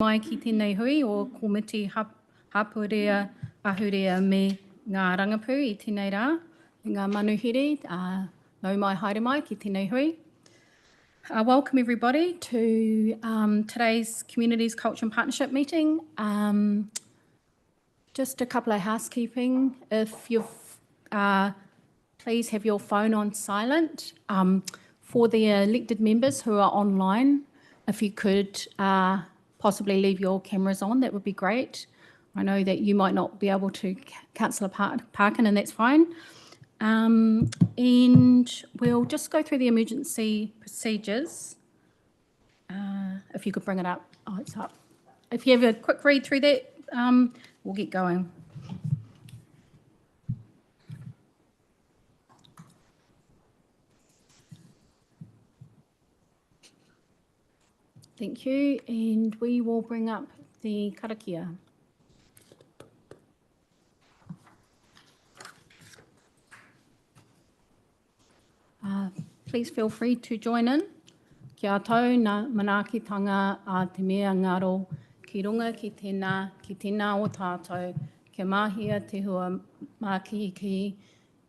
Mai ki tēnei hui o komiti hapurea ahurea me ngā rangapū I tēnei rā, ngā manuhiri, nau mai haere mai ki tēnei hui. Welcome everybody to today's Communities Culture and Partnership meeting. Just a couple of housekeeping. If you've, please have your phone on silent. For the elected members who are online, if you could possibly leave your cameras on, that would be great. I know that you might not be able to, Councillor Parkin, and that's fine. And we'll just go through the emergency procedures. If you could bring it up. Oh, it's up. If you have a quick read through that, we'll get going. Thank you, and we will bring up the karakia. Please feel free to join in. Kia tau ngā manaakitanga a te mea ngaro, ki runga ki tēnā o tātou, kia mahia te hua mākihiki,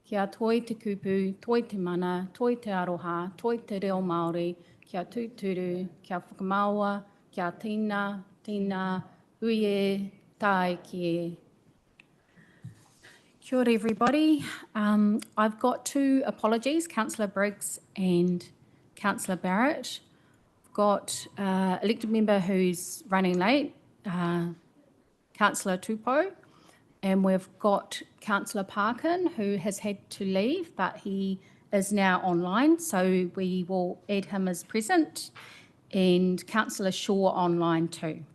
kia toi te kupu, toi te mana, toi te aroha, toi te reo Māori, kia tūturu, kia whakamaua, kia tīna, ui e, tae ki e. Kia ora everybody. I've got two apologies, Councillor Briggs and Councillor Barrett. I've got elected member who's running late, Councillor Tupou, and we've got Councillor Parkin who has had to leave, but he is now online, so we will add him as present, and Councillor Shaw online too.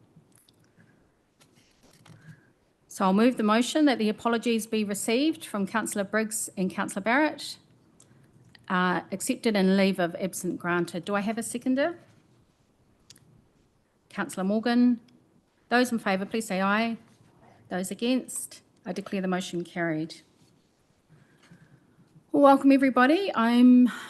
So I'll move the motion that the apologies be received from Councillor Briggs and Councillor Barrett, accepted and leave of absent granted. Do I have a seconder? Councillor Morgan. Those in favour, please say aye. Those against? I declare the motion carried. Well, welcome everybody.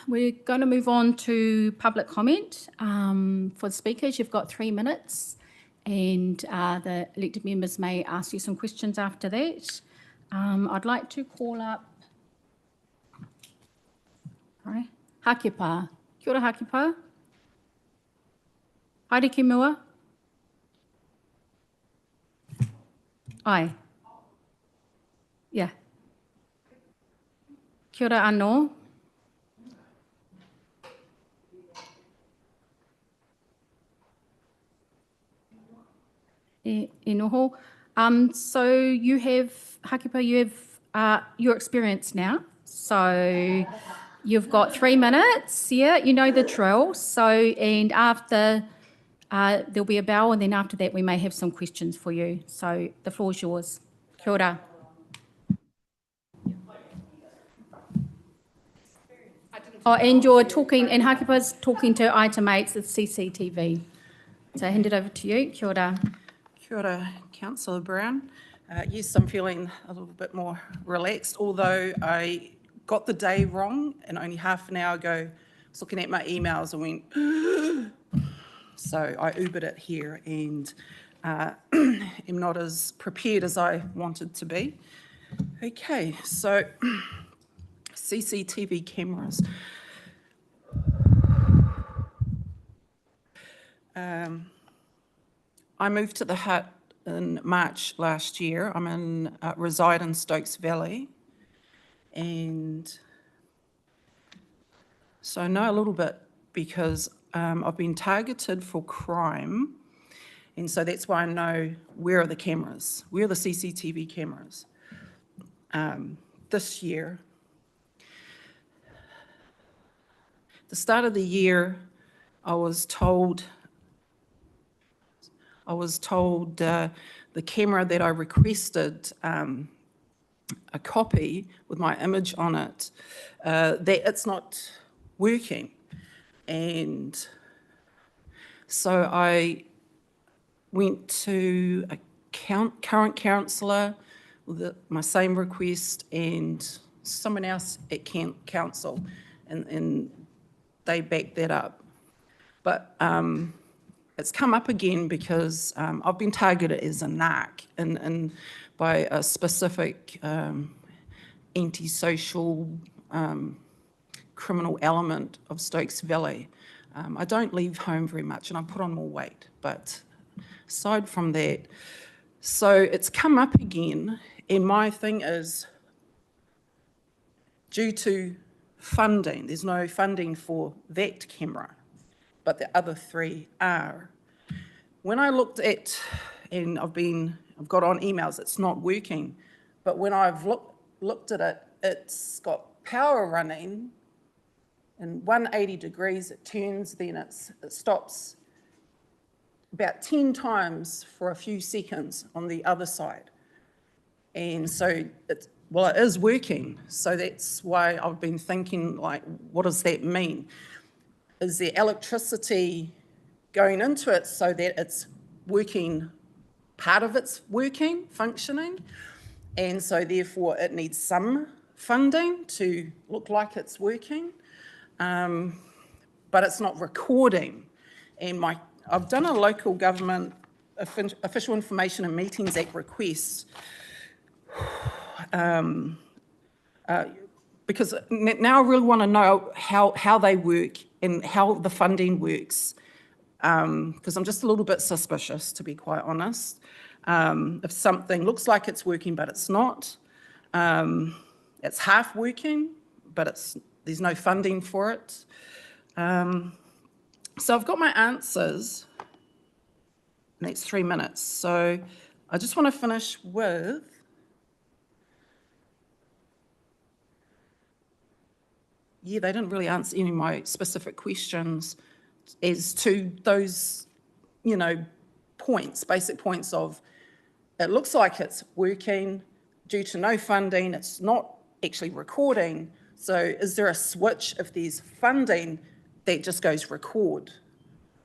We're going to move on to public comment. For the speakers, you've got 3 minutes, and the elected members may ask you some questions after that. I'd like to call up Hakepa. Kia ora Hakepa. Haere ki mua. Ai. Yeah. Kia ora anō. E noho. So you have, Hakepa, you have your experience now. So you've got 3 minutes, yeah, you know the drill. So, and after, there'll be a bell, and then after that we may have some questions for you. So the floor is yours. Kia ora. Oh, and you're talking, and Hakepa's talking to Itemates with CCTV. So I hand it over to you. Kia ora. Kia ora, Councillor Brown. Yes, I'm feeling a little bit more relaxed, although I got the day wrong, and only half an hour ago I was looking at my emails and went, so I Ubered it here and am not as prepared as I wanted to be. Okay, so CCTV cameras. I moved to the Hutt in March last year. Reside in Stokes Valley, and so I know a little bit because I've been targeted for crime, and so that's why I know where are the cameras, where are the CCTV cameras. This year, the start of the year, I was told the camera that I requested a copy with my image on it, that it's not working. And so I went to a current councillor with my same request and someone else at council, and they backed that up. But it's come up again because I've been targeted as a narc by a specific antisocial criminal element of Stokes Valley. I don't leave home very much and I put on more weight, but aside from that, so it's come up again, and my thing is, due to funding, there's no funding for that camera, but the other three are. When I looked at, and I've got on emails, it's not working, but when I've looked at it, it's got power running, and 180 degrees it turns, then it stops about 10 times for a few seconds on the other side. And so it is working. So that's why I've been thinking, like, what does that mean? Is there electricity going into it so that it's working, part of it's working, functioning, and so therefore it needs some funding to look like it's working, but it's not recording. And I've done a local government official information and meetings act request because now I really want to know how they work and how the funding works, because I'm just a little bit suspicious, to be quite honest. If something looks like it's working but it's not, it's half working but there's no funding for it. So I've got my answers. Next 3 minutes. So I just want to finish with they didn't really answer any of my specific questions as to those, points, basic points of it looks like it's working due to no funding, it's not actually recording. So is there a switch if there's funding that just goes record?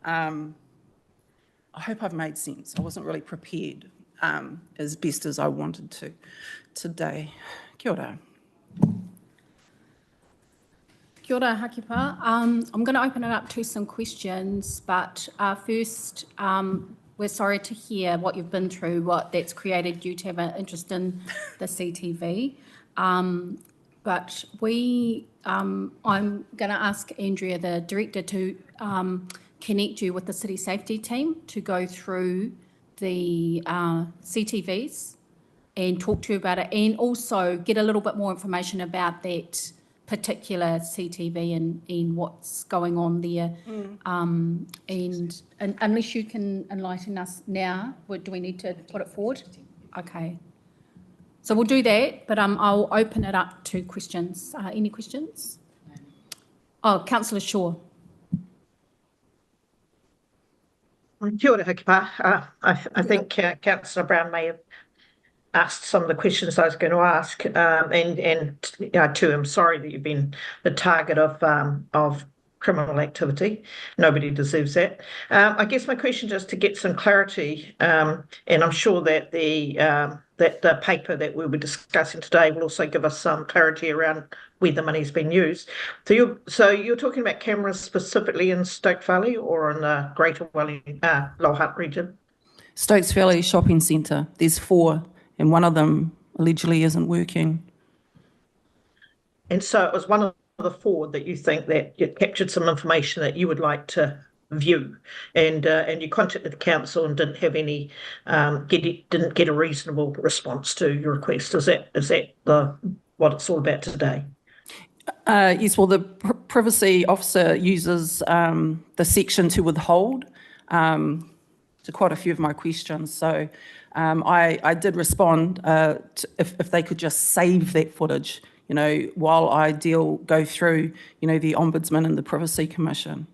I hope I've made sense. I wasn't really prepared as best as I wanted to today. Kia ora. Kia ora, Hakipa. I'm going to open it up to some questions, but first, we're sorry to hear what you've been through, what that's created you to have an interest in the CTV. But I'm going to ask Andrea, the director, to connect you with the city safety team to go through the CTVs and talk to you about it, and also get a little bit more information about that particular CTV and what's going on there. And unless you can enlighten us now, do we need to put it forward? Okay. So we'll do that, but I'll open it up to questions. Any questions? Oh, Councillor Shaw. Kia ora, Hakipa. I think Councillor Brown may have asked some of the questions I was going to ask, and too, I'm sorry that you've been the target of criminal activity. Nobody deserves that. I guess my question is to get some clarity, and I'm sure that the paper that we were discussing today will also give us some clarity around where the money's been used. So you're talking about cameras specifically in Stokes Valley or in the Greater Low Hutt region? Stokes Valley Shopping Centre. There's 4, and one of them allegedly isn't working. And so it was one of the 4 that you think that you captured some information that you would like to view, and you contacted the council and didn't have any, didn't get a reasonable response to your request. Is that what it's all about today? Yes, well, the privacy officer uses the section to withhold to quite a few of my questions. So I did respond if they could just save that footage, while I go through, the Ombudsman and the Privacy Commission.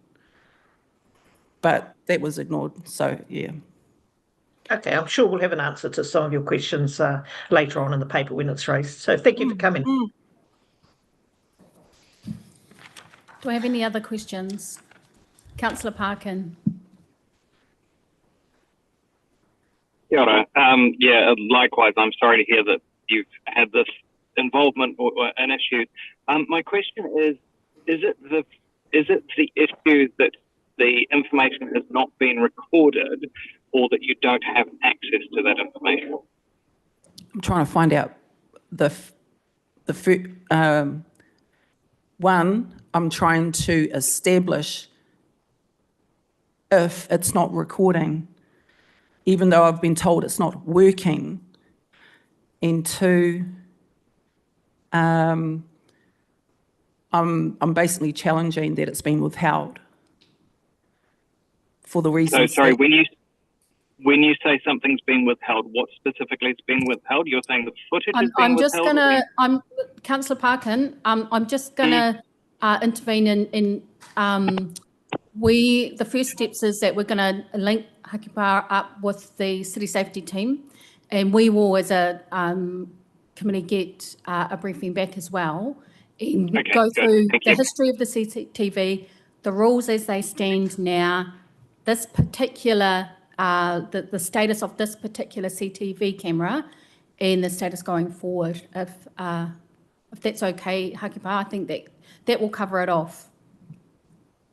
But that was ignored, so yeah. Okay, I'm sure we'll have an answer to some of your questions later on in the paper when it's raised. So thank you for coming. Do I have any other questions? Councillor Parkin. Kia ora. Yeah, likewise, I'm sorry to hear that you've had this involvement or an issue. My question is it the issue that the information has not been recorded or that you don't have access to that information? I'm trying to find out one, I'm trying to establish if it's not recording, even though I've been told it's not working. And two, I'm basically challenging that it's been withheld for the reasons. So sorry, when you say something's been withheld, what specifically has been withheld? You're saying the footage has been withheld? Councillor Parkin, I'm just gonna intervene in the first steps is that we're gonna link Hakipa up with the city safety team, and we will as a committee get a briefing back as well and go through the history of the CCTV, the rules as they stand now, this particular the status of this particular CCTV camera and the status going forward. If that's okay, Hakipa, I think that will cover it off.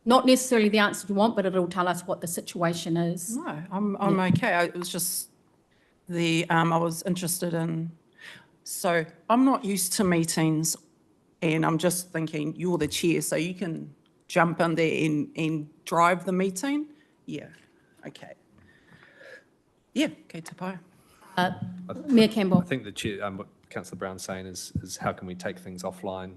Not necessarily the answer you want, but it'll tell us what the situation is. No, I'm okay. It was just I was interested in, so I'm not used to meetings and I'm just thinking you're the chair, so you can jump in there and drive the meeting. Yeah, okay. Yeah, okay, Tapai. Mayor Campbell. I think the chair, what Councillor Brown's saying is how can we take things offline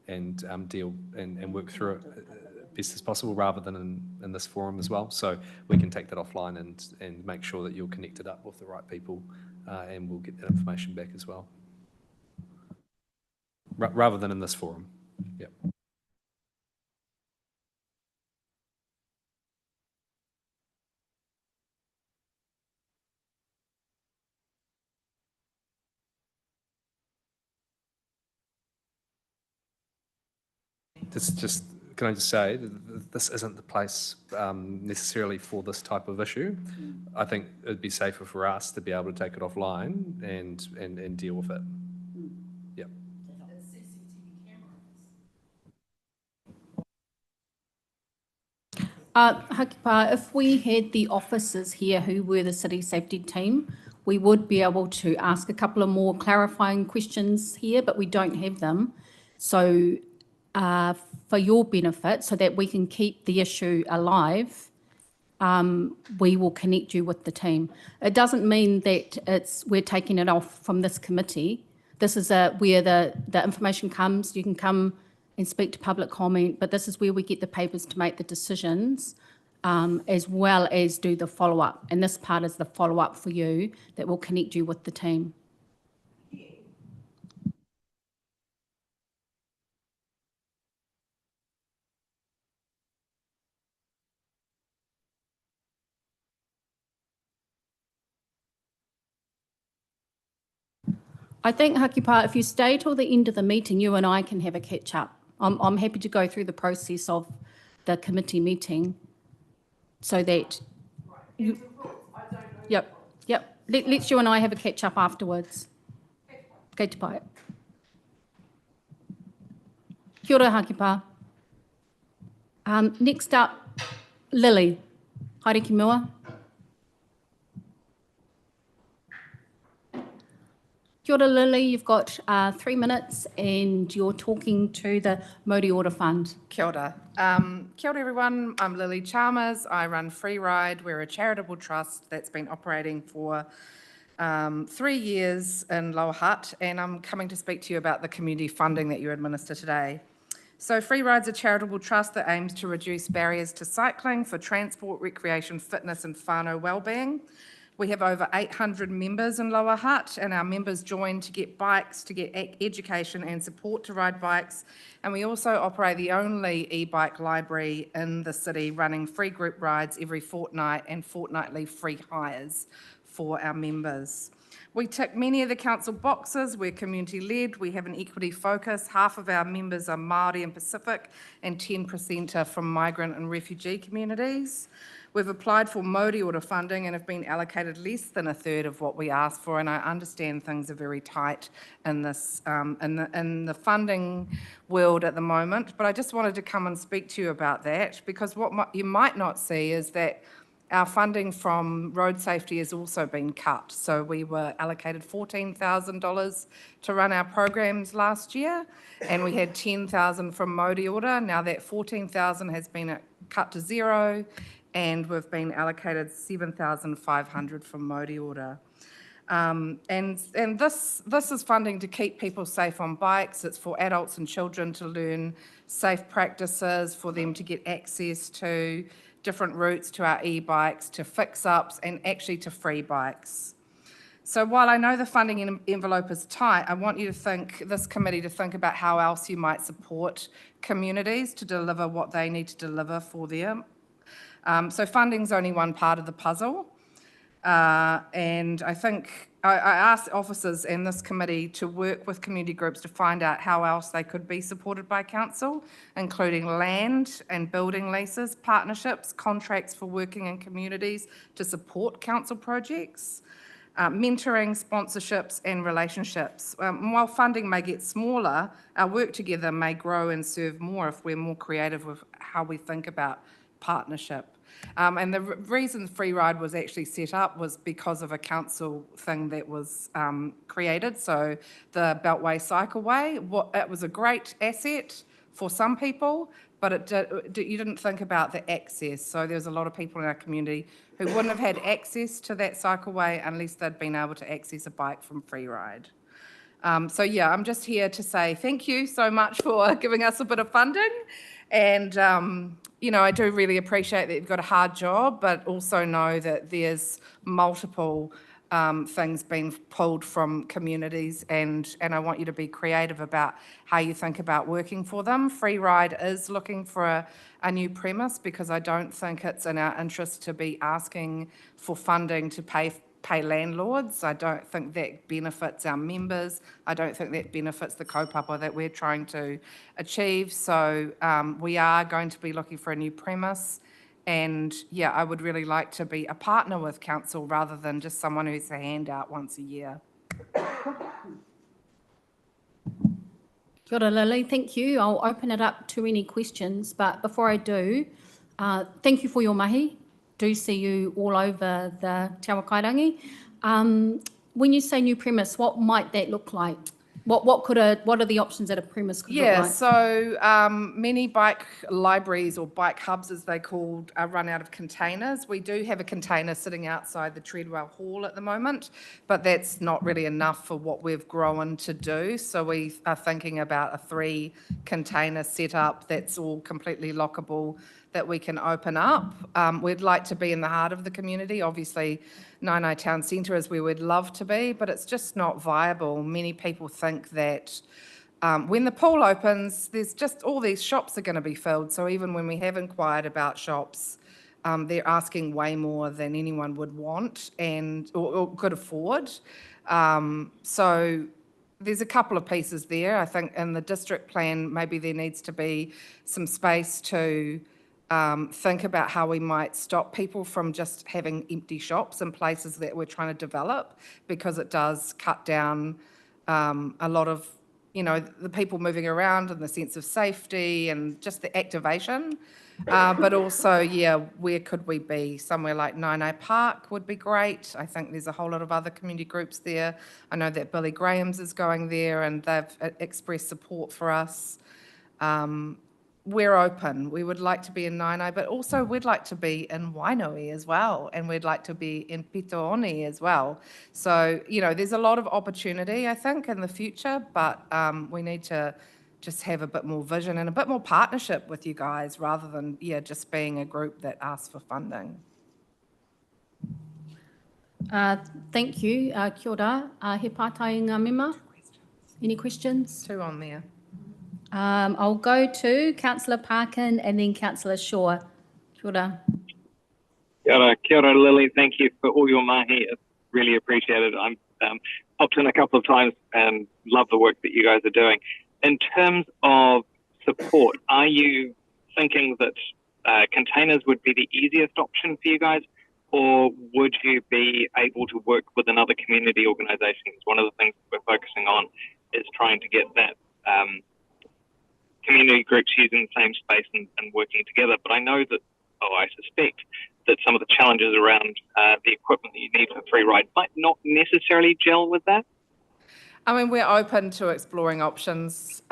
and deal and work through it best as possible rather than in this forum as well. So we can take that offline and make sure that you're connected up with the right people and we'll get that information back as well. Rather than in this forum. Yep. Can I just say, this isn't the place necessarily for this type of issue. I think it'd be safer for us to be able to take it offline and deal with it. Yep. Hakipa, if we had the officers here who were the city safety team, we would be able to ask a couple of more clarifying questions here, but we don't have them. So for your benefit, so that we can keep the issue alive, we will connect you with the team. It doesn't mean that we're taking it off from this committee. This is where the information comes. You can come and speak to public comment, but this is where we get the papers to make the decisions, as well as do the follow-up. And this part is the follow-up for you that will connect you with the team. I think, Hakipa, if you stay till the end of the meeting, you and I can have a catch-up. I'm happy to go through the process of the committee meeting so that you... Yep. Let's you and I have a catch-up afterwards. Okay, Tapai. Kia ora, Hakipa. Next up, Lily. Haere ki mua. Kia ora, Lily, you've got 3 minutes and you're talking to the Māori Order Fund. Kia ora. Kia ora, everyone. I'm Lily Chalmers. I run Free Ride. We're a charitable trust that's been operating for 3 years in Lower Hutt, and I'm coming to speak to you about the community funding that you administer today. So Free Ride's a charitable trust that aims to reduce barriers to cycling for transport, recreation, fitness and whānau wellbeing. We have over 800 members in Lower Hutt, and our members join to get bikes, to get education and support to ride bikes. And we also operate the only e-bike library in the city, running free group rides every fortnight and fortnightly free hires for our members. We tick many of the council boxes. We're community-led. We have an equity focus. Half of our members are Māori and Pacific, and 10% are from migrant and refugee communities. We've applied for Modi order funding and have been allocated less than a third of what we asked for, and I understand things are very tight in this in the funding world at the moment, but I just wanted to come and speak to you about that, because what you might not see is that our funding from road safety has also been cut. So we were allocated $14,000 to run our programs last year, and we had $10,000 from Modi order. Now that $14,000 has been cut to zero, and we've been allocated $7,500 from Modi order. And this is funding to keep people safe on bikes. It's for adults and children to learn safe practices, for them to get access to different routes to our e-bikes, to fix-ups, and actually to free bikes. So while I know the funding envelope is tight, I want this committee to think about how else you might support communities to deliver what they need to deliver for them. So funding's only one part of the puzzle. And I think I asked officers in this committee to work with community groups to find out how else they could be supported by council, including land and building leases, partnerships, contracts for working in communities to support council projects, mentoring, sponsorships and relationships. While funding may get smaller, our work together may grow and serve more if we're more creative with how we think about partnership. And the reason Free Ride was actually set up was because of a council thing that was created. So the Beltway Cycleway, it was a great asset for some people, but you didn't think about the access. So there's a lot of people in our community who wouldn't have had access to that cycleway unless they'd been able to access a bike from Free Ride. So yeah, I'm just here to say thank you so much for giving us a bit of funding. And, you know, I do really appreciate that you've got a hard job, but also know that there's multiple things being pulled from communities, and I want you to be creative about how you think about working for them. Free Ride is looking for a new premise, because I don't think it's in our interest to be asking for funding to pay landlords. I don't think that benefits our members. I don't think that benefits the kaupapa that we're trying to achieve. So we are going to be looking for a new premise. And yeah, I would really like to be a partner with council rather than just someone who's a handout once a year. Kia ora, Lily, thank you. I'll open it up to any questions, but before I do, thank you for your mahi. Do see you all over the Te Awa Kairangi. When you say new premise, what might that look like? What are the options that a premise could look like? Yeah, so many bike libraries, or bike hubs as they called, are run out of containers. We do have a container sitting outside the Treadwell Hall at the moment, but that's not really enough for what we've grown to do. So we are thinking about a 3 container setup that's all completely lockable, that we can open up. We'd like to be in the heart of the community. Obviously, Nainai Town Centre is where we'd love to be, but it's just not viable. Many people think that when the pool opens, there's just all these shops are going to be filled. So even when we have inquired about shops, they're asking way more than anyone would want or could afford. So there's a couple of pieces there. I think in the district plan, maybe there needs to be some space to think about how we might stop people from just having empty shops in places that we're trying to develop, because it does cut down a lot of, you know, the people moving around and the sense of safety and just the activation. But also, yeah, where could we be? Somewhere like Nainai Park would be great. I think there's a whole lot of other community groups there. I know that Billy Graham's is going there, and they've expressed support for us. We're open. We would like to be in Nainai, but also we'd like to be in Wainui as well, and we'd like to be in Pitooni as well. So, you know, there's a lot of opportunity, I think, in the future, but we need to just have a bit more vision and a bit more partnership with you guys, rather than, yeah, just being a group that asks for funding. Thank you. Kia ora. He pātai ngā mema. Any questions? 2 on there. I'll go to Councillor Parkin and then Councillor Shaw. Kia ora. Kia ora, Lily. Thank you for all your mahi. It's really appreciated. I'm popped in a couple of times and love the work that you guys are doing. In terms of support, are you thinking that containers would be the easiest option for you guys, or would you be able to work with another community organisation? One of the things we're focusing on is trying to get that community groups using the same space and working together. But I know that, I suspect that some of the challenges around the equipment that you need for free ride might not necessarily gel with that. I mean, we're open to exploring options,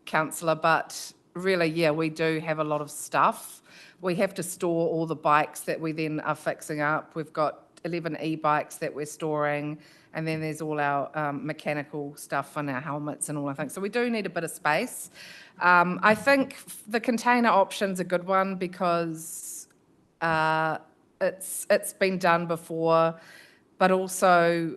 councillor, but really, yeah, we do have a lot of stuff. We have to store all the bikes that we then are fixing up. We've got 11 e-bikes that we're storing, and then there's all our mechanical stuff and our helmets and all, I think. So we do need a bit of space. I think the container option's a good one because it's been done before, but also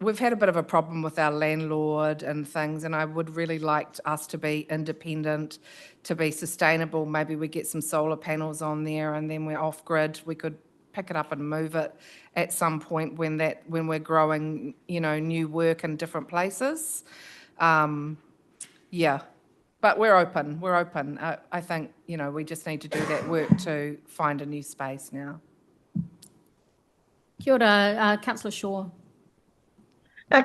we've had a bit of a problem with our landlord and things, and I would really like us to be independent, to be sustainable. Maybe we get some solar panels on there and then we're off grid. We could pick it up and move it at some point when we're growing, new work in different places. Yeah, but we're open. I think, we just need to do that work to find a new space now. Kia ora, Councillor Shaw.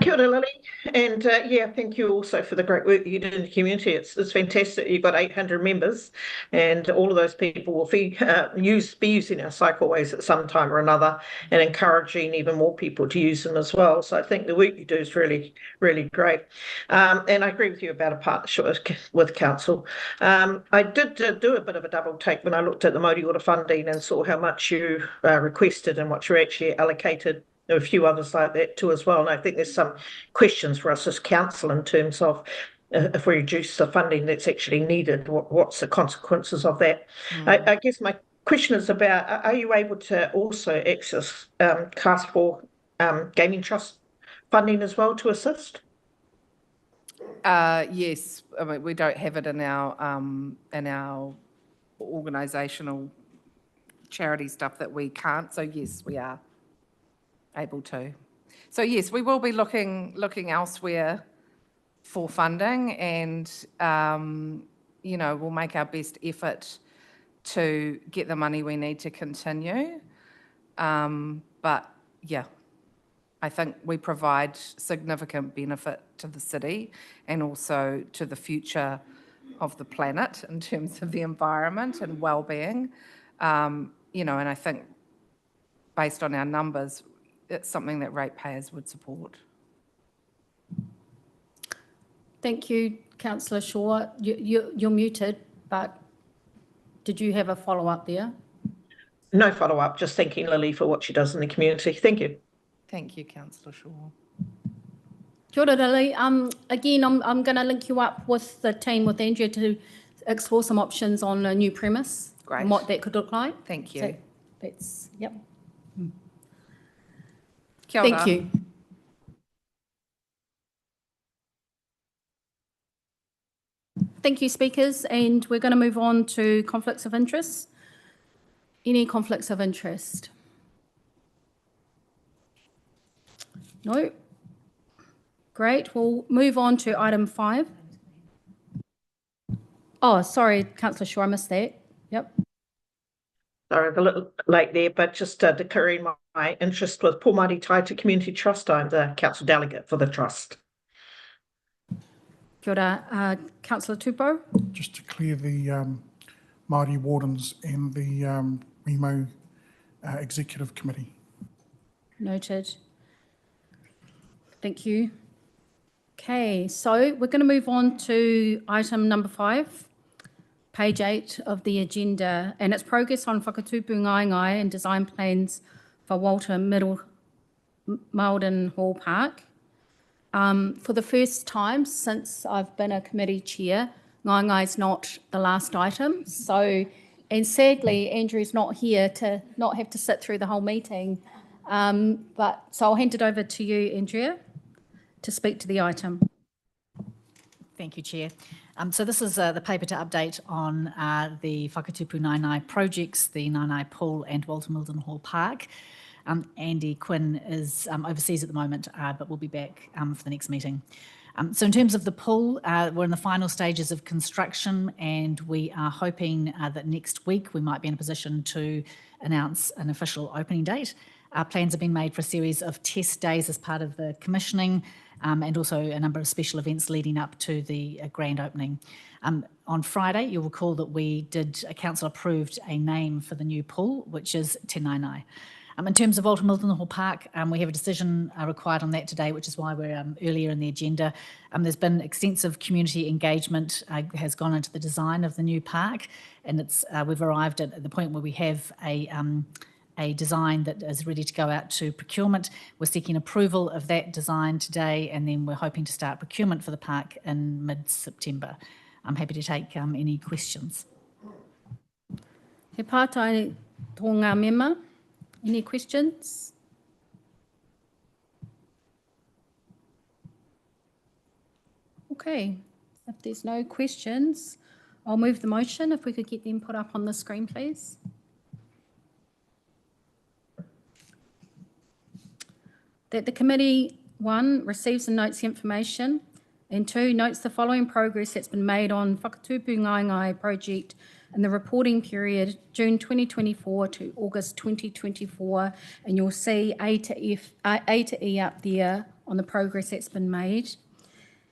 Kia ora, Lily, and thank you also for the great work that you did in the community. It's fantastic. You've got 800 members, and all of those people will be using our cycleways at some time or another, and encouraging even more people to use them as well. So I think the work you do is really, really great. And I agree with you about a partnership with council. I did do a bit of a double take when I looked at the Māori Order funding and saw how much you requested and what you actually allocated. There are a few others like that too as well. And I think there's some questions for us as council in terms of if we reduce the funding that's actually needed, what's the consequences of that? I guess my question is about, are you able to also access Class 4 Gaming Trust funding as well to assist? Yes, I mean, we don't have it in our organisational charity stuff that we can't. So yes, we are able to. So yes, we will be looking elsewhere for funding, and we'll make our best effort to get the money we need to continue. But yeah, I think we provide significant benefit to the city and also to the future of the planet in terms of the environment and well-being. And I think based on our numbers, it's something that ratepayers would support. Thank you, Councillor Shaw. You're muted, but did you have a follow-up there? No follow-up, just thanking Lily for what she does in the community. Thank you. Thank you, Councillor Shaw. Kia ora, Lily. Again, I'm going to link you up with the team, with Andrea, to explore some options on a new premise. Great. And what that could look like. Thank you. So that's, yep. Kia ora. Thank you. Thank you, speakers, and we're going to move on to conflicts of interest. Any conflicts of interest? No? Great, we'll move on to item 5. Oh, sorry, Councillor Shaw, I missed that. Yep. Sorry, I'm a little late there, but just declaring my interest with Pōmari Taita Community Trust. I'm the council delegate for the trust. Kia ora, Councillor Tupou. Just to clear the Māori Wardens and the Remo Executive Committee. Noted. Thank you. Okay, so we're going to move on to item number 5, page 8 of the agenda, and it's progress on whakatupu ngai and design plans for Walter Middle Malden Hall Park. For the first time since I've been a committee chair, ngai is not the last item. So, and sadly, Andrew's not here to not have to sit through the whole meeting. So I'll hand it over to you, Andrea, to speak to the item. Thank you, Chair. So this is the paper to update on the Whakatupu Nainai projects, the Nainai Pool and Walter Milden Hall Park. Andy Quinn is overseas at the moment, but will be back for the next meeting. So in terms of the pool, we're in the final stages of construction, and we are hoping that next week we might be in a position to announce an official opening date. Our plans have been made for a series of test days as part of the commissioning, and also a number of special events leading up to the grand opening. On Friday, you'll recall that council approved a name for the new pool, which is Te Nainai. In terms of Walter Milton Hall Park, we have a decision required on that today, which is why we're earlier in the agenda. There's been extensive community engagement has gone into the design of the new park, and we've arrived at the point where we have a design that is ready to go out to procurement. We're seeking approval of that design today, and then we're hoping to start procurement for the park in mid-September. I'm happy to take any questions. He pātai tō ngā mema. Any questions? Okay, if there's no questions, I'll move the motion. If we could get them put up on the screen, please. That the committee, 1, receives and notes the information, and 2, notes the following progress that's been made on Whakatupu Ngaingai project in the reporting period June 2024 to August 2024, and you'll see A to E up there on the progress that's been made.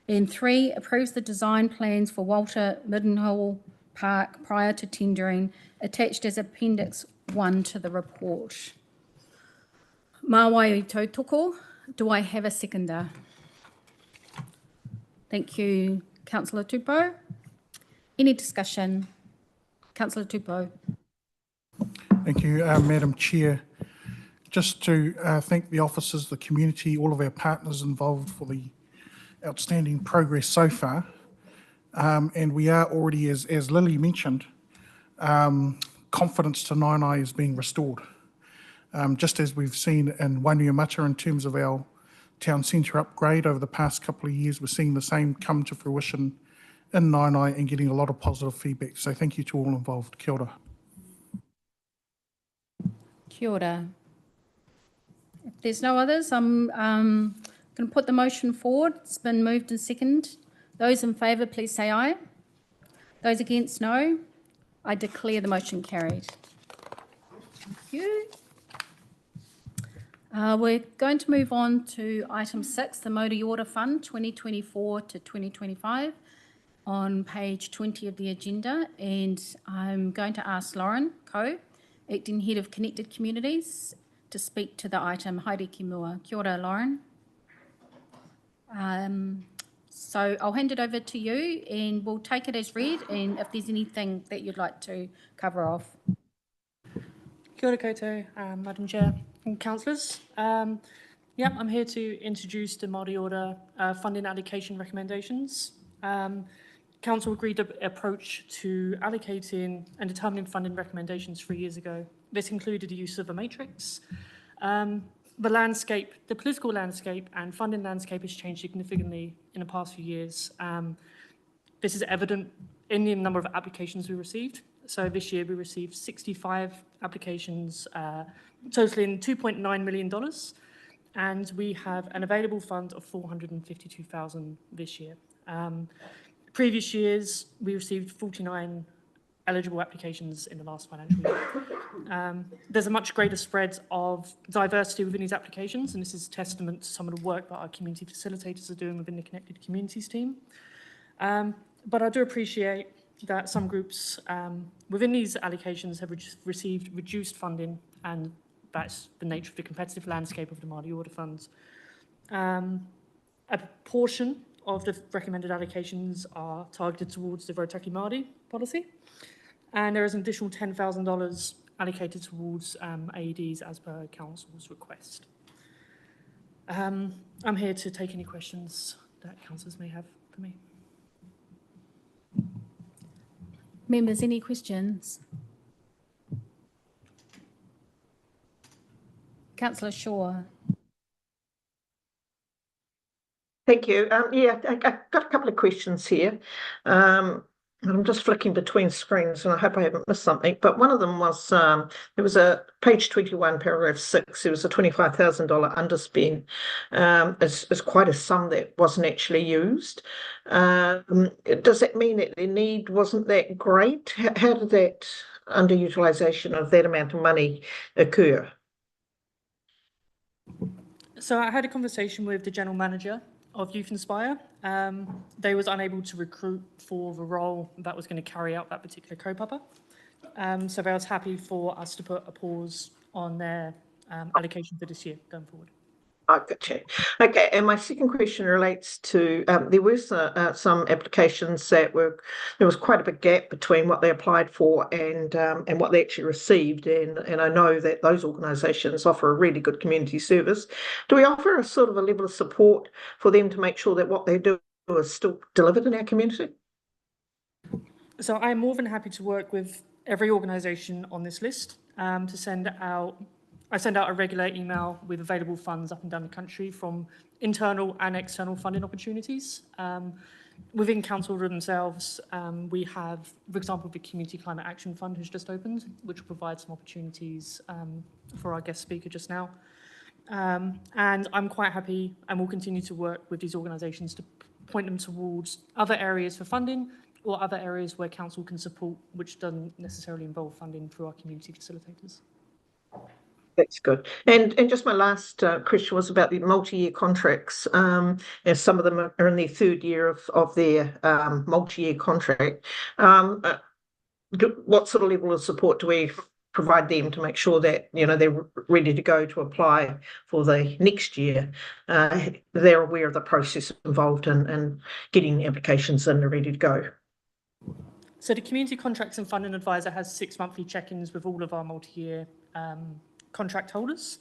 And 3, approves the design plans for Walter Milton Park prior to tendering, attached as Appendix 1 to the report. Mawai tautoko, do I have a seconder? Thank you, Councillor Tupou. Any discussion? Councillor Tupou. Thank you, Madam Chair. Just to thank the officers, the community, all of our partners involved for the outstanding progress so far. And we are already, as Lily mentioned, confidence to Nainai is being restored. Just as we've seen in Wainuiomata in terms of our town centre upgrade over the past couple of years, we're seeing the same come to fruition in Nainai and getting a lot of positive feedback. So thank you to all involved. Kia ora. Kia ora. If there's no others, I'm going to put the motion forward. It's been moved and seconded. Those in favour, please say aye. Those against, no. I declare the motion carried. Thank you. We're going to move on to item 6, the Mauri Order Fund 2024 to 2025 on page 20 of the agenda. And I'm going to ask Lauren Coe, Acting Head of Connected Communities, to speak to the item. Haere ki mua. Kia ora, Lauren. So I'll hand it over to you and we'll take it as read, and if there's anything that you'd like to cover off. Kia ora koutou, Madam Chair and councillors. I'm here to introduce the Māori Order funding allocation recommendations. Council agreed an approach to allocating and determining funding recommendations 3 years ago. This included the use of a matrix. The political landscape and funding landscape has changed significantly in the past few years. This is evident in the number of applications we received. So this year we received 65 applications, totaling $2.9 million, and we have an available fund of $452,000 this year. Previous years, we received 49 eligible applications in the last financial year. There's a much greater spread of diversity within these applications, and this is testament to some of the work that our community facilitators are doing within the Connected Communities team. But I do appreciate that some groups within these allocations have received reduced funding, and that's the nature of the competitive landscape of the Māori Order Funds. A portion of the recommended allocations are targeted towards the Rotaki Māori policy, and there is an additional $10,000 allocated towards AEDs as per Council's request. I'm here to take any questions that councillors may have for me. Members, any questions? Councillor Shaw. Thank you. I've got a couple of questions here. I'm just flicking between screens and I hope I haven't missed something, but one of them was, there was a page 21, paragraph 6, there was a $25,000 underspend. It's quite a sum that wasn't actually used. Does that mean that the need wasn't that great? How did that underutilization of that amount of money occur? So I had a conversation with the general manager of Youth Inspire. They was unable to recruit for the role that was going to carry out that particular co-papa. So they was happy for us to put a pause on their allocation for this year going forward. I gotcha. Okay, and my second question relates to there was some applications that there was quite a big gap between what they applied for and what they actually received, and I know that those organisations offer a really good community service. Do we offer a sort of a level of support for them to make sure that what they do is still delivered in our community? So I'm more than happy to work with every organisation on this list to send out. I send out a regular email with available funds up and down the country from internal and external funding opportunities. Within council themselves, we have, for example, the Community Climate Action Fund has just opened, which will provide some opportunities for our guest speaker just now. And I'm quite happy and will continue to work with these organisations to point them towards other areas for funding or other areas where council can support, which doesn't necessarily involve funding through our community facilitators. That's good. And just my last question was about the multi-year contracts. As some of them are in their third year of their multi-year contract. What sort of level of support do we provide them to make sure that they're ready to go to apply for the next year? They're aware of the process involved in getting applications in and ready to go. So the Community Contracts and Funding Advisor has 6 monthly check-ins with all of our multi-year contract holders,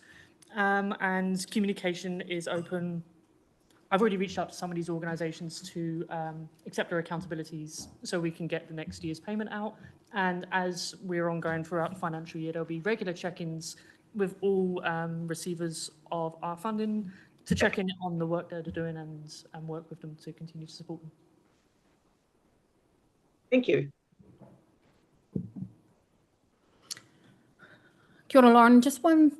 and communication is open. I've already reached out to some of these organisations to accept their accountabilities so we can get the next year's payment out. And as we're ongoing throughout the financial year, there'll be regular check-ins with all receivers of our funding to check in on the work that they're doing and work with them to continue to support them. Thank you. Kia ora, Lauren. Just one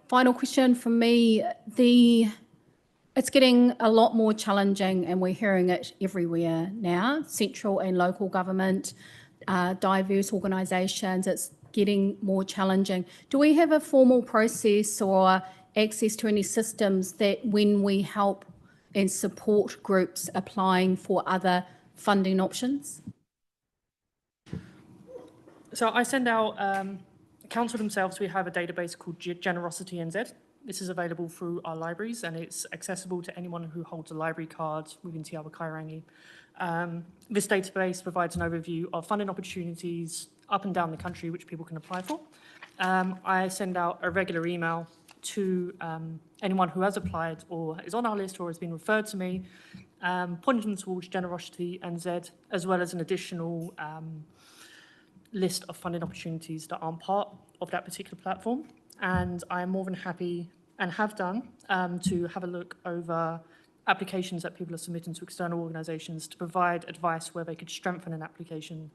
final question from me. It's getting a lot more challenging, and we're hearing it everywhere now, central and local government, diverse organisations, it's getting more challenging. Do we have a formal process or access to any systems that when we help and support groups applying for other funding options? So I send out, council themselves, we have a database called Generosity NZ. This is available through our libraries and it's accessible to anyone who holds a library card within Te Awa Kairangi. This database provides an overview of funding opportunities up and down the country which people can apply for. I send out a regular email to anyone who has applied or is on our list or has been referred to me, pointing them towards Generosity NZ, as well as an additional list of funding opportunities that aren't part of that particular platform. And I am more than happy and have done to have a look over applications that people are submitting to external organisations to provide advice where they could strengthen an application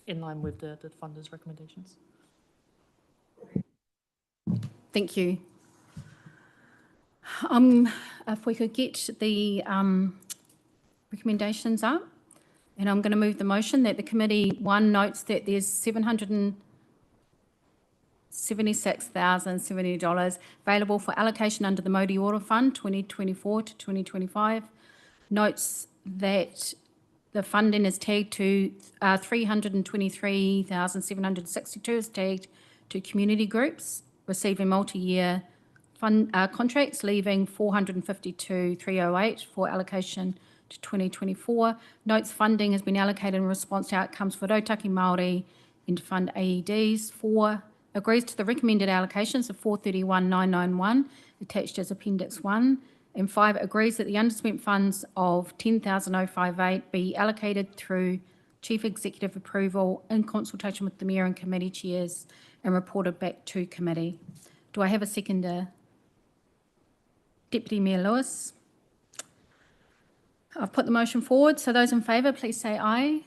in line with the funders' recommendations. Thank you. If we could get the recommendations up, and I'm going to move the motion that the committee, one, notes that there's $776,070 available for allocation under the Modi Ora Fund 2024 to 2025. Notes that the funding is tagged to 323,762 is tagged to community groups receiving multi-year fund contracts, leaving 452,308 for allocation to 2024. Notes funding has been allocated in response to outcomes for Rautaki Māori and fund AEDs. 4, agrees to the recommended allocations of 431,991 attached as Appendix 1. And 5, agrees that the underspent funds of 10,058 be allocated through Chief Executive approval in consultation with the Mayor and committee chairs and reported back to committee. Do I have a seconder? Deputy Mayor Lewis. I've put the motion forward, so those in favour, please say aye.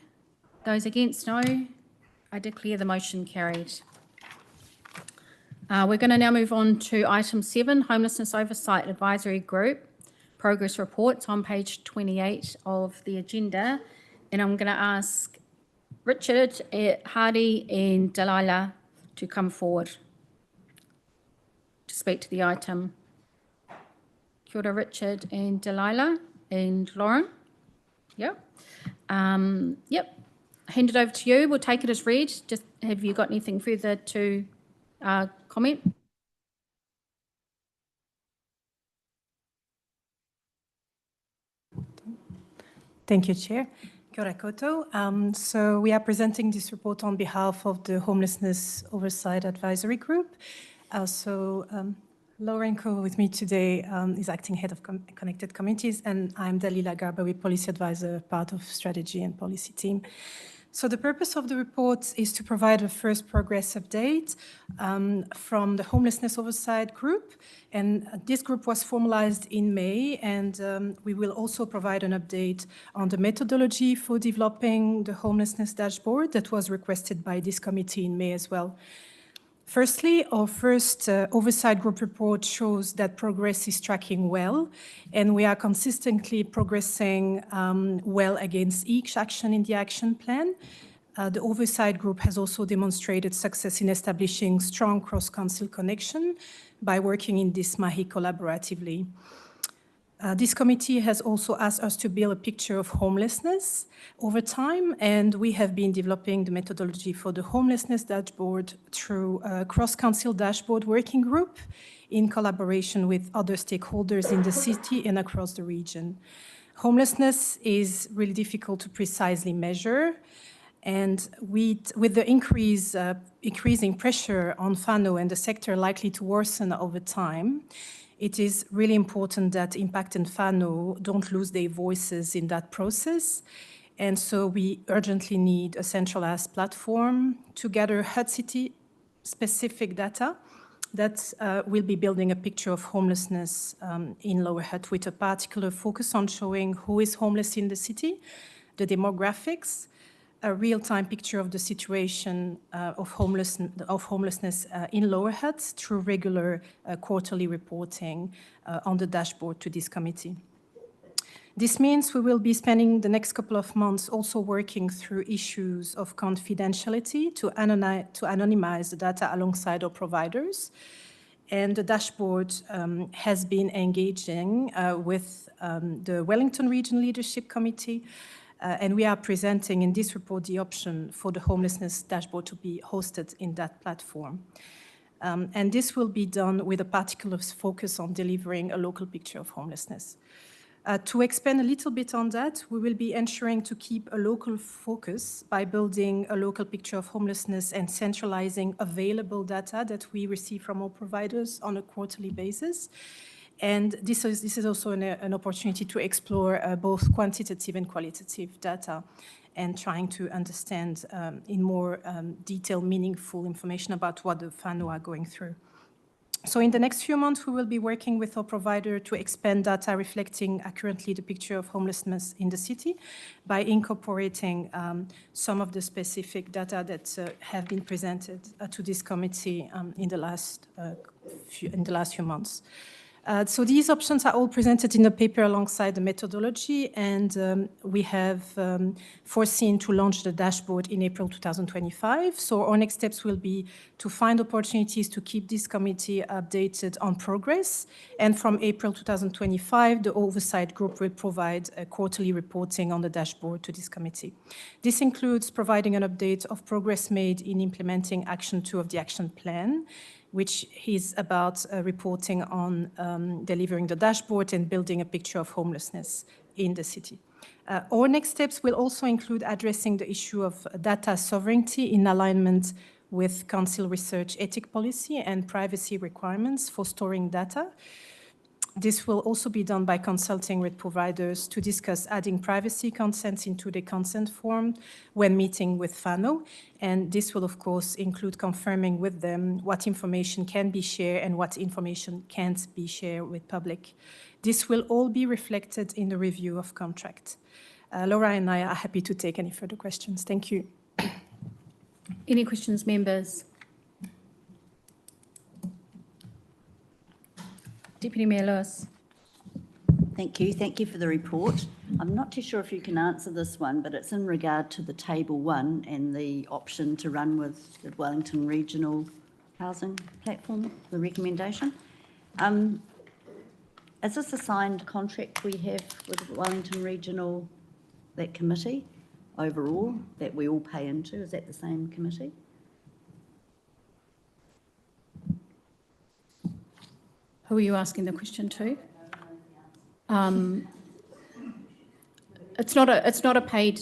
Those against, no. I declare the motion carried. We're going to now move on to item 7, Homelessness Oversight Advisory Group, progress reports on page 28 of the agenda. And I'm going to ask Richard, Hardy and Delilah to come forward to speak to the item. Kia ora, Richard and Delilah and Lauren. Yep. Yep. Hand it over to you. We'll take it as read. Just have you got anything further to comment? Thank you, Chair. Kia ora koutou. So we are presenting this report on behalf of the Homelessness Oversight Advisory Group. Lauren Co with me today is acting head of Connected Communities, and I'm Dalila Garbawi, policy advisor, part of strategy and policy team. So the purpose of the report is to provide a first progress update from the Homelessness Oversight Group. And this group was formalized in May, and we will also provide an update on the methodology for developing the homelessness dashboard that was requested by this committee in May as well. Firstly, our first oversight group report shows that progress is tracking well, and we are consistently progressing well against each action in the action plan. The oversight group has also demonstrated success in establishing strong cross-council connection by working in this MAHI collaboratively. This committee has also asked us to build a picture of homelessness over time, and we have been developing the methodology for the homelessness dashboard through a cross-council dashboard working group in collaboration with other stakeholders in the city and across the region. Homelessness is really difficult to precisely measure, and with the increasing pressure on whānau and the sector likely to worsen over time, it is really important that impact and whānau don't lose their voices in that process. And so we urgently need a centralized platform to gather Hutt City specific data that will be building a picture of homelessness in Lower Hutt with a particular focus on showing who is homeless in the city, the demographics, a real-time picture of the situation of homelessness in Lower Hutt through regular quarterly reporting on the dashboard to this committee. This means we will be spending the next couple of months also working through issues of confidentiality to anonymize the data alongside our providers. And the dashboard has been engaging with the Wellington Region Leadership Committee, and we are presenting in this report the option for the homelessness dashboard to be hosted in that platform. And this will be done with a particular focus on delivering a local picture of homelessness. To expand a little bit on that, we will be ensuring to keep a local focus by building a local picture of homelessness and centralizing available data that we receive from our providers on a quarterly basis. And this is also an opportunity to explore both quantitative and qualitative data and trying to understand in more detailed, meaningful information about what the whānau are going through. So in the next few months, we will be working with our provider to expand data reflecting accurately the picture of homelessness in the city by incorporating some of the specific data that have been presented to this committee in the last few months. So these options are all presented in the paper alongside the methodology, and we have foreseen to launch the dashboard in April 2025. So our next steps will be to find opportunities to keep this committee updated on progress. And from April 2025, the oversight group will provide quarterly reporting on the dashboard to this committee. This includes providing an update of progress made in implementing Action 2 of the action plan, which is about reporting on delivering the dashboard and building a picture of homelessness in the city. Our next steps will also include addressing the issue of data sovereignty in alignment with Council Research Ethic Policy and privacy requirements for storing data. This will also be done by consulting with providers to discuss adding privacy consents into the consent form when meeting with whānau. And this will, of course, include confirming with them what information can be shared and what information can't be shared with public. This will all be reflected in the review of contract. Laura and I are happy to take any further questions. Thank you. Any questions, members? Deputy Mayor Lewis. Thank you. Thank you for the report. I'm not too sure if you can answer this one, but it's in regard to the table 1 and the option to run with the Wellington Regional Housing Platform, the recommendation. Is this a signed contract we have with Wellington Regional, that committee overall, that we all pay into? Is that the same committee? Who are you asking the question to? It's not a paid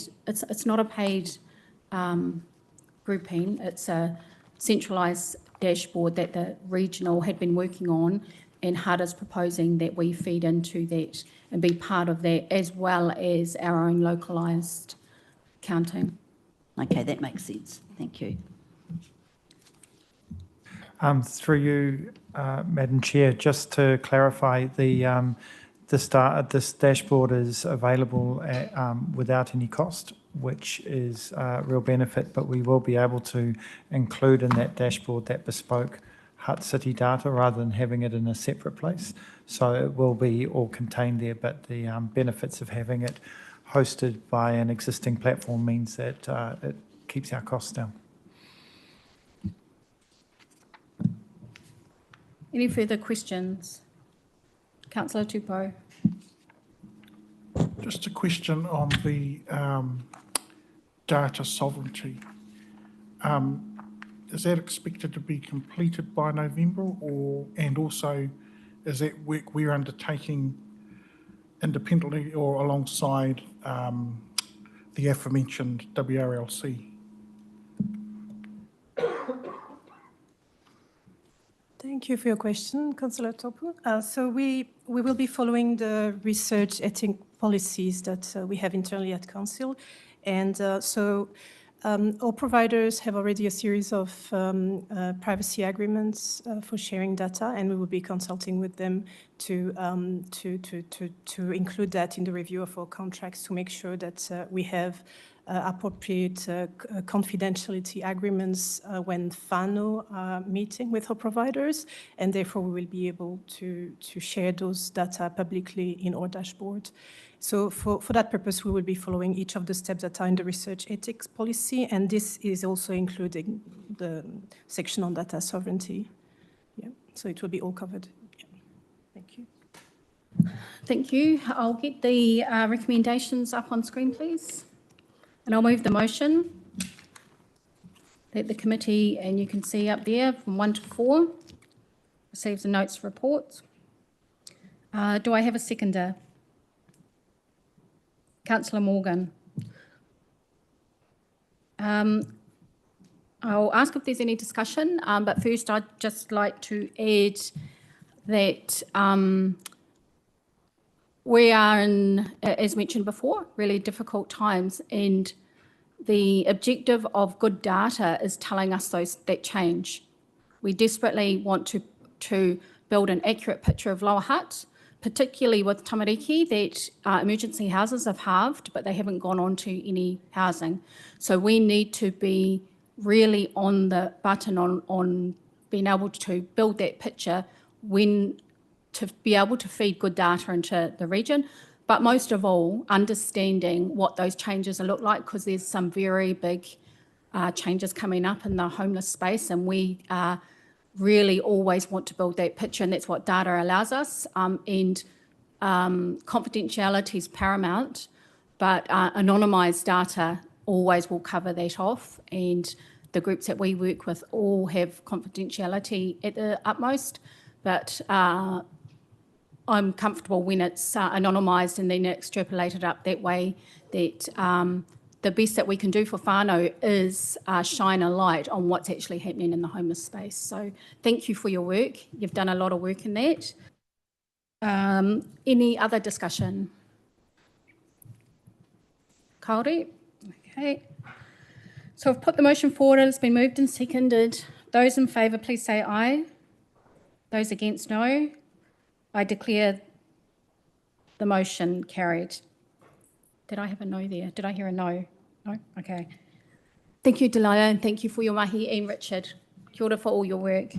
grouping. It's a centralised dashboard that the regional had been working on, and Hutt is proposing that we feed into that and be part of that, as well as our own localised counting. Okay, that makes sense. Thank you. Through you, Madam Chair, just to clarify, this dashboard is available without any cost, which is a real benefit, but we will be able to include in that dashboard that bespoke Hutt City data rather than having it in a separate place. So it will be all contained there, but the benefits of having it hosted by an existing platform means that it keeps our costs down. Any further questions? Councillor Tupou. Just a question on the data sovereignty. Is that expected to be completed by November, and also is that work we're undertaking independently or alongside the aforementioned WRLC? Thank you for your question, Councillor Topu. So we will be following the research ethic policies that we have internally at Council. And all providers have already a series of privacy agreements for sharing data, and we will be consulting with them to include that in the review of our contracts to make sure that we have appropriate confidentiality agreements when whānau are meeting with our providers, and therefore we will be able to share those data publicly in our dashboard. So for that purpose, we will be following each of the steps that are in the research ethics policy, and this is also including the section on data sovereignty. Yeah, so it will be all covered. Yeah. Thank you. Thank you. I'll get the recommendations up on screen, please. And I'll move the motion that the committee, and you can see up there from 1 to 4, receives the notes reports. Do I have a seconder? Councillor Morgan. I'll ask if there's any discussion, but first I'd just like to add that we are in, as mentioned before, really difficult times, and the objective of good data is telling us that change. We desperately want to build an accurate picture of Lower Hutt, particularly with Tamariki, that emergency houses have halved, but they haven't gone on to any housing. So we need to be really on the button on being able to build that picture to be able to feed good data into the region, but most of all, understanding what those changes look like, because there's some very big changes coming up in the homeless space, and we really always want to build that picture, and that's what data allows us. And confidentiality is paramount, but anonymised data always will cover that off, and the groups that we work with all have confidentiality at the utmost, but I'm comfortable when it's anonymised and then extrapolated up that way, that the best that we can do for whānau is shine a light on what's actually happening in the homeless space. So thank you for your work. You've done a lot of work in that. Any other discussion? Kaori? Okay. So I've put the motion forward. It's been moved and seconded. Those in favour, please say aye. Those against, no. I declare the motion carried. Did I have a no there? Did I hear a no? No? Okay. Thank you, Delilah, and thank you for your mahi, and Richard. Kia ora for all your work.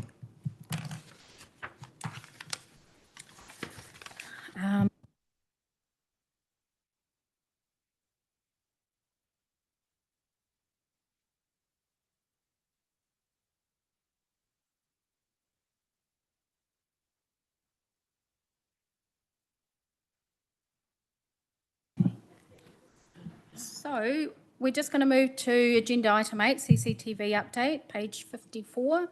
So we're just going to move to agenda item 8, CCTV update, page 54.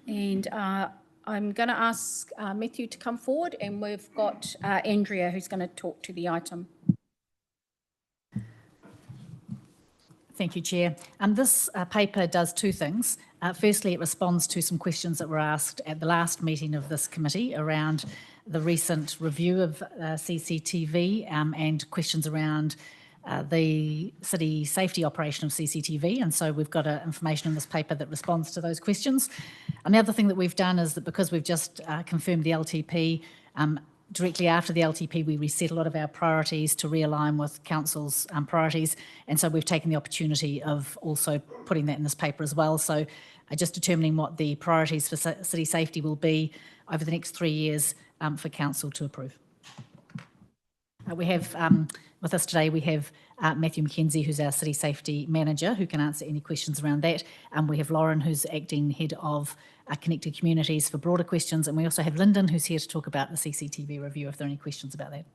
And I'm going to ask Matthew to come forward, and we've got Andrea who's going to talk to the item. Thank you, Chair. This paper does two things. Firstly, it responds to some questions that were asked at the last meeting of this committee around the recent review of CCTV and questions around the city safety operation of CCTV. And so we've got information in this paper that responds to those questions. And the other thing that we've done is that because we've just confirmed the LTP, directly after the LTP, we reset a lot of our priorities to realign with Council's priorities. And so we've taken the opportunity of also putting that in this paper as well. So just determining what the priorities for city safety will be over the next 3 years for Council to approve. We have, with us today, we have Matthew McKenzie, who's our City Safety Manager, who can answer any questions around that. We have Lauren, who's Acting Head of Connected Communities for broader questions. And we also have Lyndon, who's here to talk about the CCTV review, if there are any questions about that.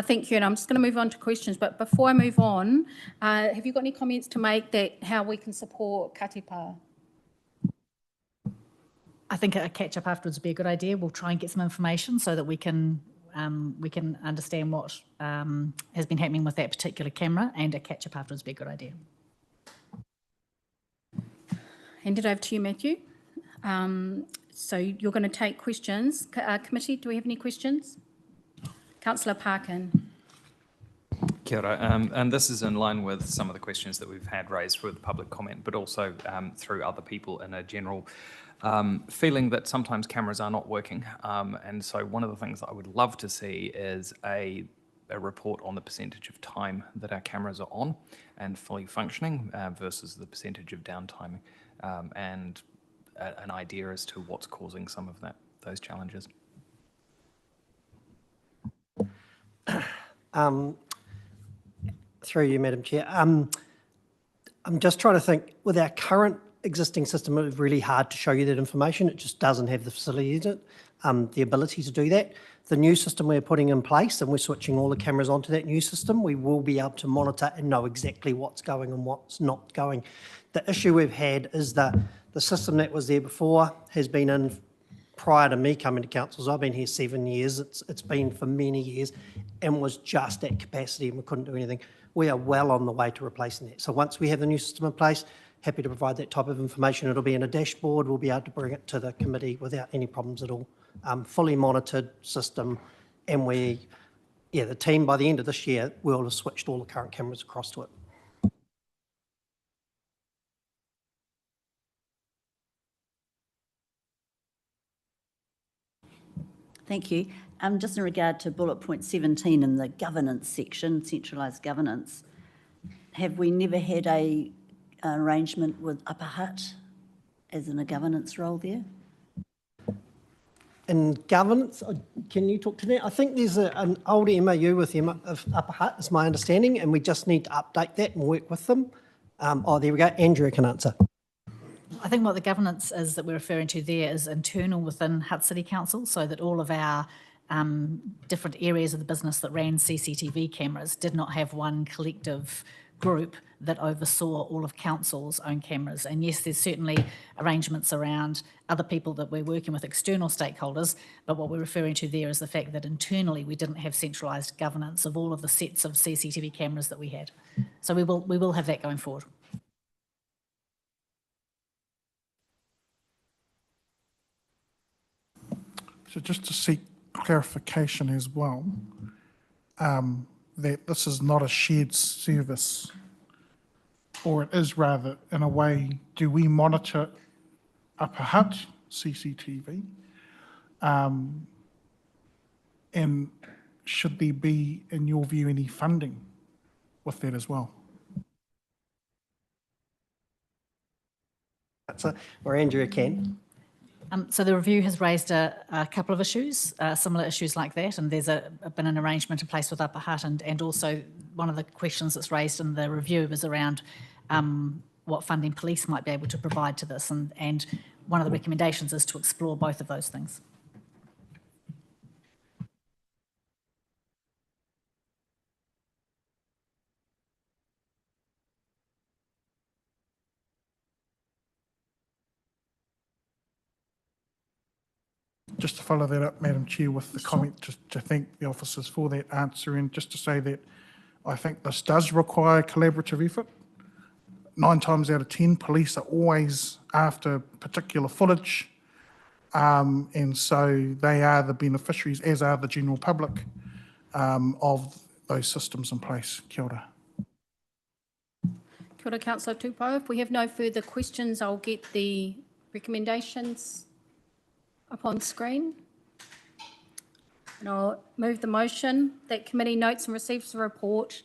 Thank you, and I'm just going to move on to questions. But before I move on, have you got any comments to make that how we can support Katipa? I think a catch-up afterwards would be a good idea. We'll try and get some information so that we can understand what has been happening with that particular camera, and a catch-up afterwards would be a good idea. Hand it over to you, Matthew. So you're going to take questions. Committee, do we have any questions? Councillor Parkin. Kia ora. And this is in line with some of the questions that we've had raised with public comment, but also through other people in a general feeling that sometimes cameras are not working. And so one of the things that I would love to see is a report on the percentage of time that our cameras are on and fully functioning versus the percentage of downtime, and an idea as to what's causing some of those challenges. Through you, Madam Chair. I'm just trying to think, with our current existing system, it's really hard to show you that information. It just doesn't have the facilities in it, the ability to do that. The new system we're putting in place, and we're switching all the cameras onto that new system, we will be able to monitor and know exactly what's going and what's not going. The issue we've had is that the system that was there before has been in prior to me coming to council. So I've been here 7 years. It's been for many years and was just at capacity and we couldn't do anything. We are well on the way to replacing that. So once we have the new system in place, happy to provide that type of information. It'll be in a dashboard. We'll be able to bring it to the committee without any problems at all. Fully monitored system, and the team by the end of this year will have switched all the current cameras across to it. Thank you. Just in regard to bullet point 17 in the governance section, centralised governance, have we never had an arrangement with Upper Hutt as in a governance role there? In governance, can you talk to that? I think there's an old MOU with them of Upper Hutt, is my understanding, and we just need to update that and work with them. There we go. Andrea can answer. I think what the governance is that we're referring to there is internal within Hutt City Council, so that all of our different areas of the business that ran CCTV cameras did not have one collective group that oversaw all of council's own cameras. And yes, there's certainly arrangements around other people that we're working with, external stakeholders, but what we're referring to there is the fact that internally we didn't have centralised governance of all of the sets of CCTV cameras that we had. So we will have that going forward. So just to seek clarification as well, that this is not a shared service, or it is rather, in a way, do we monitor Upper Hutt CCTV? And should there be, in your view, any funding with that as well. Or Andrea can. So the review has raised a couple of issues, similar issues like that, and there's been an arrangement in place with Upper Hutt, and also one of the questions that's raised in the review is around what funding police might be able to provide to this, and one of the recommendations is to explore both of those things. Just to follow that up, Madam Chair, with the comment, just to thank the officers for that answer, and just to say that I think this does require collaborative effort. 9 times out of 10, police are always after particular footage, and so they are the beneficiaries, as are the general public, of those systems in place. Kia ora. Kia ora, Councillor Tupou. If we have no further questions, I'll get the recommendations up on screen. And I'll move the motion that committee notes and receives the report.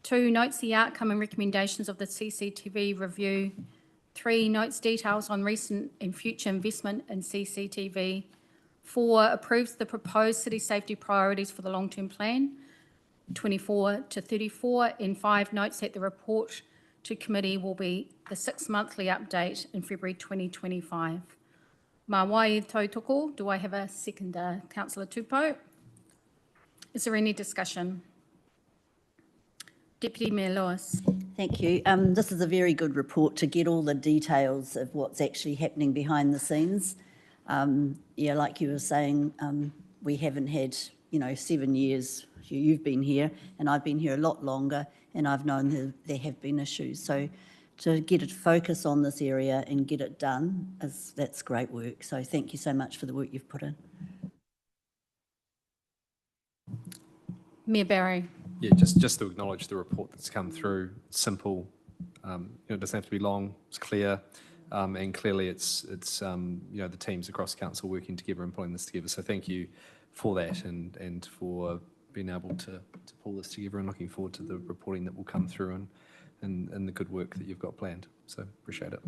2, notes the outcome and recommendations of the CCTV review. 3, notes details on recent and future investment in CCTV. 4, approves the proposed city safety priorities for the long-term plan, 24 to 34. And 5, notes that the report to committee will be the 6 monthly update in February 2025. Mā wai tautoko, do I have a seconder? Councillor Tupou. Is there any discussion? Deputy Mayor Lewis. Thank you. This is a very good report to get all the details of what's actually happening behind the scenes. Yeah, like you were saying, we haven't had, 7 years. You've been here, and I've been here a lot longer, and I've known that there have been issues. So to get a focus on this area and get it done, that's great work. So thank you so much for the work you've put in. Mayor Barry. Yeah, just to acknowledge the report that's come through. Simple, it doesn't have to be long. It's clear, and clearly it's the teams across council working together and pulling this together. So thank you for that, and for being able to pull this together, and looking forward to the reporting that will come through and the good work that you've got planned. So appreciate it.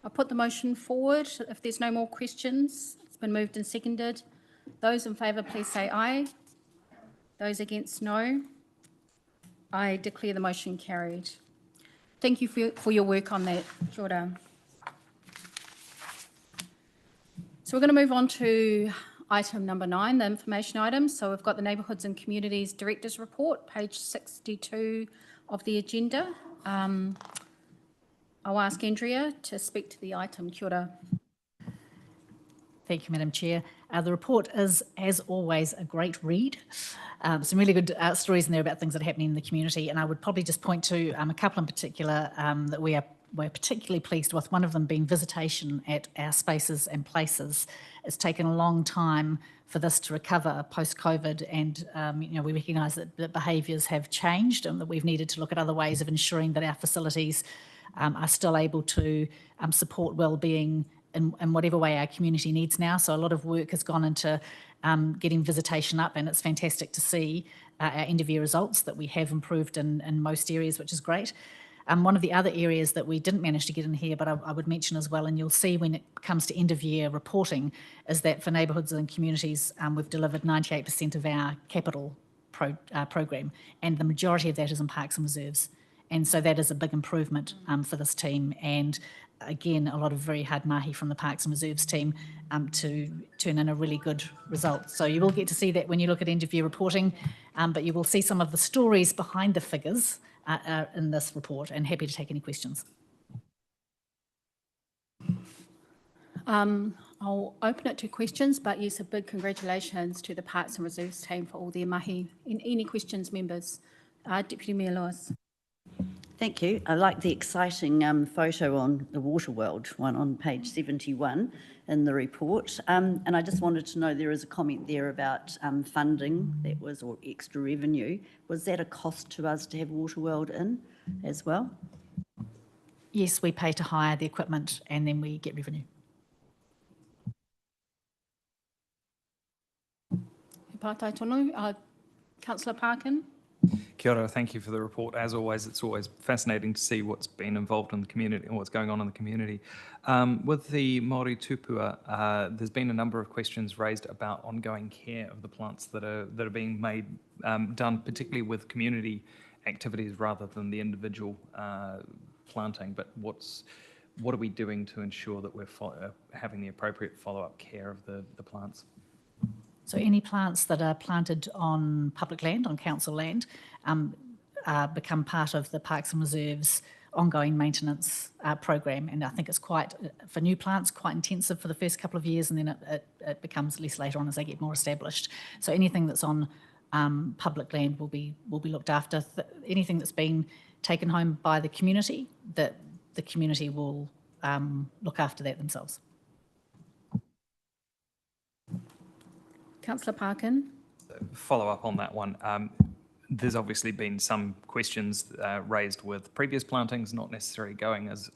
I'll put the motion forward. If there's no more questions, it's been moved and seconded. Those in favour, please say aye. Those against, no. I declare the motion carried. Thank you for your work on that, Kia ora. So we're going to move on to item number 9, the information item. So we've got the Neighbourhoods and Communities Directors Report, page 62 of the agenda. I'll ask Andrea to speak to the item. Kia ora. Thank you, Madam Chair. The report is, as always, a great read. Some really good stories in there about things that are happening in the community, and I would probably just point to a couple in particular that we're particularly pleased with, one of them being visitation at our spaces and places. It's taken a long time for this to recover post-COVID, and we recognise that behaviours have changed and that we've needed to look at other ways of ensuring that our facilities are still able to support wellbeing in whatever way our community needs now. So a lot of work has gone into getting visitation up, and it's fantastic to see our end-of-year results that we have improved in most areas, which is great. One of the other areas that we didn't manage to get in here, but I would mention as well, and you'll see when it comes to end-of-year reporting, is that for neighbourhoods and communities, we've delivered 98% of our capital program, and the majority of that is in parks and reserves. And so that is a big improvement for this team. And again, a lot of very hard mahi from the Parks and Reserves team to turn in a really good result. So you will get to see that when you look at end-of-year reporting, but you will see some of the stories behind the figures in this report, and happy to take any questions. I'll open it to questions, but yes, a big congratulations to the Parks and Reserves team for all their mahi. Any questions, members? Deputy Mayor Lewis. Thank you. I like the exciting photo on the Water World one on page 71 in the report. And I just wanted to know, there is a comment there about funding that was, or extra revenue. Was that a cost to us to have Water World in as well? Yes, we pay to hire the equipment and then we get revenue. pātai tonu. Councillor Parkin. Kia ora, thank you for the report. As always, it's always fascinating to see what's been involved in the community and what's going on in the community. With the Māori tupua, there's been a number of questions raised about ongoing care of the plants that are being made, done particularly with community activities rather than the individual planting. But what are we doing to ensure that we're having the appropriate follow-up care of the plants? So any plants that are planted on public land, on council land, become part of the Parks and Reserves ongoing maintenance program. And I think it's quite, for new plants, quite intensive for the first couple of years, and then it becomes less later on as they get more established. So anything that's on public land will be looked after. Anything that's been taken home by the community, that the community will look after that themselves. Councillor Parkin. Follow up on that one. There's obviously been some questions raised with previous plantings not necessarily going as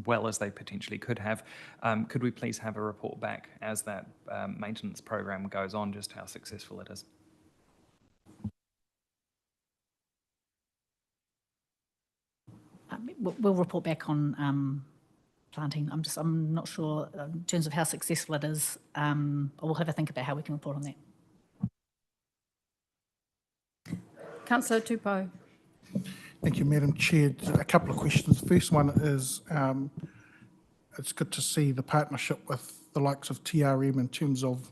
well as they potentially could have. Could we please have a report back as that maintenance program goes on, just how successful it is? We'll report back on planting. I'm not sure in terms of how successful it is. We'll have a think about how we can report on that. Councillor Tupou. Thank you, Madam Chair. A couple of questions. The first one is, it's good to see the partnership with the likes of TRM in terms of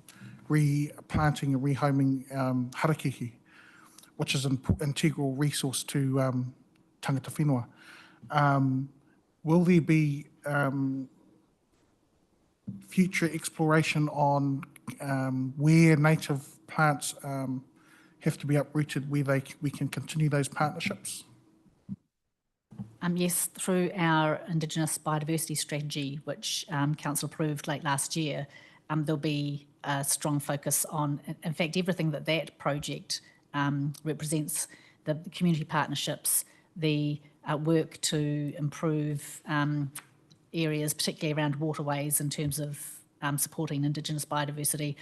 replanting and rehoming harakihi, which is an integral resource to tangata whenua. Will there be future exploration on where native plants have to be uprooted, where we can continue those partnerships? Yes, through our Indigenous biodiversity strategy, which Council approved late last year, there'll be a strong focus on, in fact, everything that project represents, the community partnerships, the work to improve areas, particularly around waterways in terms of supporting Indigenous biodiversity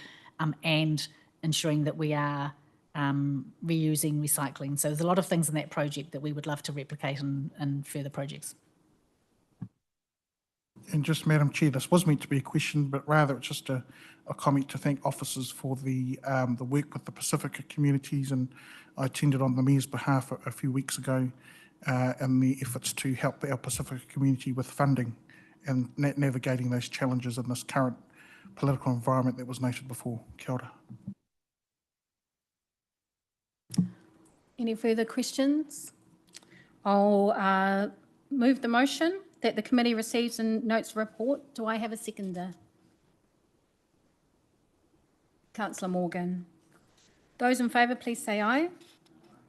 and ensuring that we are reusing, recycling. So there's a lot of things in that project that we would love to replicate in further projects. And just, Madam Chair, this was meant to be a question, but rather it's just a comment to thank officers for the work with the Pacifica communities, and I attended on the Mayor's behalf a few weeks ago in the efforts to help our Pacifica community with funding and navigating those challenges in this current political environment that was noted before. Kia ora. Any further questions? I'll move the motion that the committee receives and notes the report. Do I have a seconder? Councillor Morgan. Those in favour, please say aye.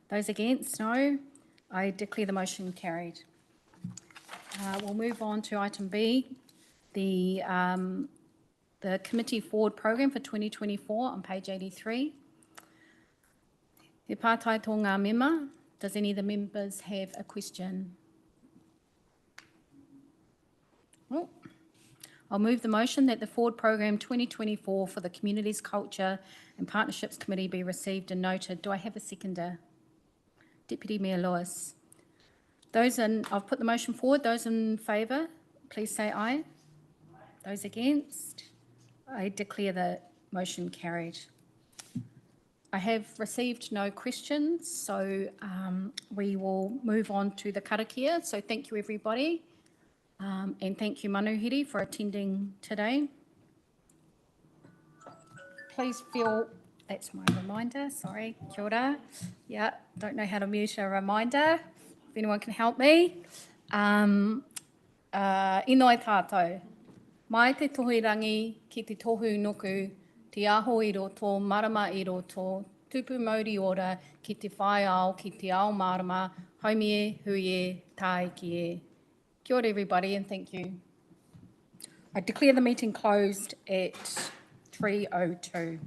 Those against, no. I declare the motion carried. We'll move on to item B, the committee forward program for 2024 on page 83. He pātai tō ngā mema. Does any of the members have a question? Oh. I'll move the motion that the forward program 2024 for the Communities, Culture and Partnerships Committee be received and noted. Do I have a seconder? Deputy Mayor Lewis. I've put the motion forward. Those in favour, please say aye. Those against, I declare the motion carried. I have received no questions, so we will move on to the karakia. So thank you, everybody, and thank you, Manuhiri, for attending today. Please feel, that's my reminder, sorry, kia ora. Yeah, don't know how to mute a reminder. If anyone can help me. Inoi tātou. Mai te tohurangi ki te tohu nuku, te aho i roto, marama i roto, tupu mauri ora ki te whai ao, ki te ao marama, haumie, huie, tae ki e. Kia ora everybody and thank you. I declare the meeting closed at 3:02.